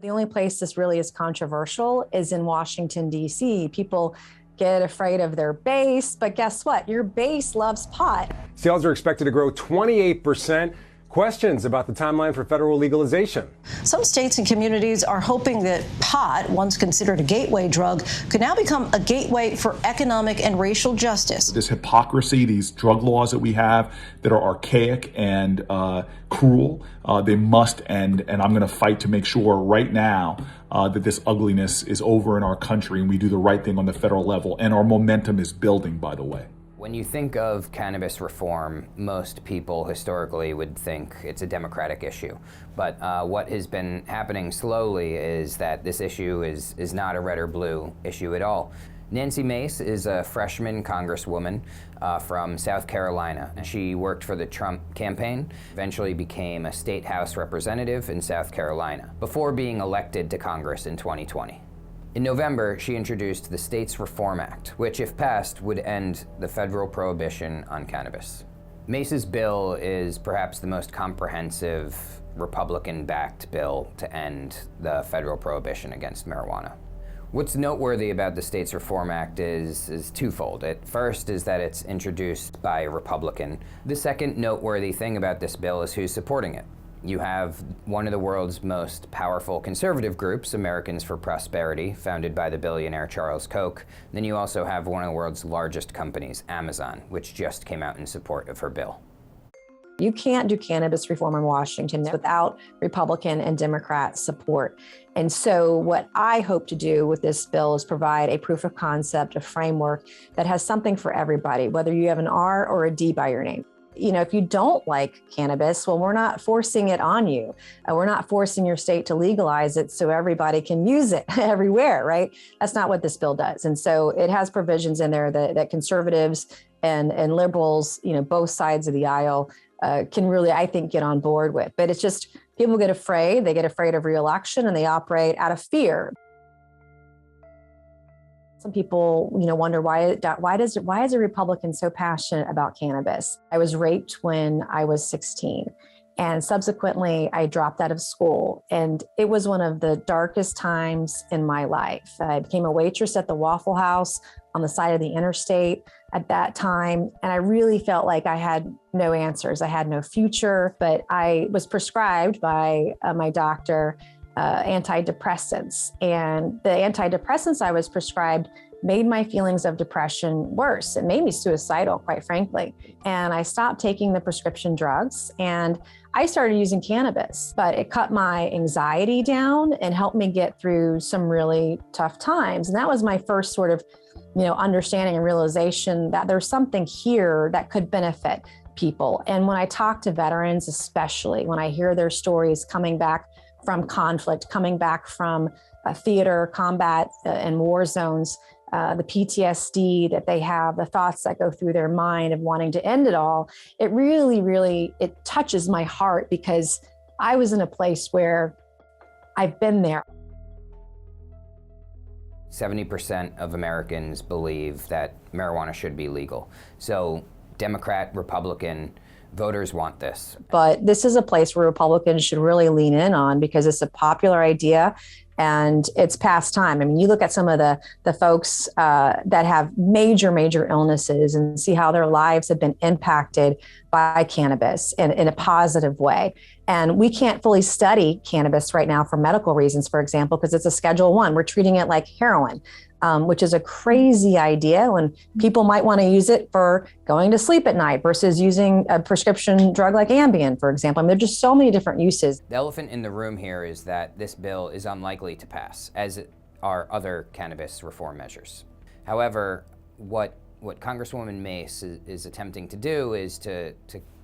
The only place this really is controversial is in Washington, D.C. People get afraid of their base, but guess what? Your base loves pot. Sales are expected to grow 28%. Questions about the timeline for federal legalization. Some states and communities are hoping that pot, once considered a gateway drug, could now become a gateway for economic and racial justice. This hypocrisy, these drug laws that we have that are archaic and cruel, they must end. And I'm going to fight to make sure right now that this ugliness is over in our country and we do the right thing on the federal level. And our momentum is building, by the way. When you think of cannabis reform, most people historically would think it's a Democratic issue. But what has been happening slowly is that this issue is not a red or blue issue at all. Nancy Mace is a freshman congresswoman from South Carolina. She worked for the Trump campaign, eventually became a state house representative in South Carolina, before being elected to Congress in 2020. In November, she introduced the States Reform Act, which, if passed, would end the federal prohibition on cannabis. Mace's bill is perhaps the most comprehensive Republican-backed bill to end the federal prohibition against marijuana. What's noteworthy about the States Reform Act is twofold. First is that it's introduced by a Republican. The second noteworthy thing about this bill is who's supporting it. You have one of the world's most powerful conservative groups, Americans for Prosperity, founded by the billionaire Charles Koch. Then you also have one of the world's largest companies, Amazon, which just came out in support of her bill. You can't do cannabis reform in Washington without Republican and Democrat support. And so what I hope to do with this bill is provide a proof of concept, a framework that has something for everybody, whether you have an R or a D by your name. You know, if you don't like cannabis, well, we're not forcing it on you. We're not forcing your state to legalize it so everybody can use it everywhere, right? That's not what this bill does. And so it has provisions in there that conservatives and liberals, you know, both sides of the aisle can really, I think, get on board with. But it's just people get afraid. They get afraid of re-election and they operate out of fear. Some people, you know, wonder why is a Republican so passionate about cannabis? I was raped when I was 16, and subsequently I dropped out of school, and it was one of the darkest times in my life. I became a waitress at the Waffle House on the side of the interstate at that time, and I really felt like I had no answers. I had no future, but I was prescribed by my doctor antidepressants. And the antidepressants I was prescribed made my feelings of depression worse. It made me suicidal, quite frankly. And I stopped taking the prescription drugs and I started using cannabis, but it cut my anxiety down and helped me get through some really tough times. And that was my first sort of, you know, understanding and realization that there's something here that could benefit people. And when I talk to veterans, especially when I hear their stories coming back from conflict, coming back from theater, combat, and war zones, the PTSD that they have, the thoughts that go through their mind of wanting to end it all, it really, it touches my heart because I was in a place where I've been there. 70% of Americans believe that marijuana should be legal. So Democrat, Republican, voters want this. But this is a place where Republicans should really lean in on because it's a popular idea and it's past time. I mean, you look at some of the folks that have major illnesses and see how their lives have been impacted by cannabis in a positive way. And we can't fully study cannabis right now for medical reasons, for example, because it's a Schedule I. We're treating it like heroin, which is a crazy idea when people might want to use it for going to sleep at night versus using a prescription drug like Ambien, for example. I mean, there's just so many different uses. The elephant in the room here is that this bill is unlikely to pass, as are other cannabis reform measures. However, what Congresswoman Mace is attempting to do is to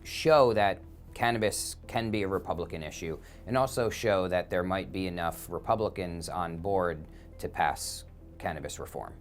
show that cannabis can be a Republican issue and also show that there might be enough Republicans on board to pass cannabis reform.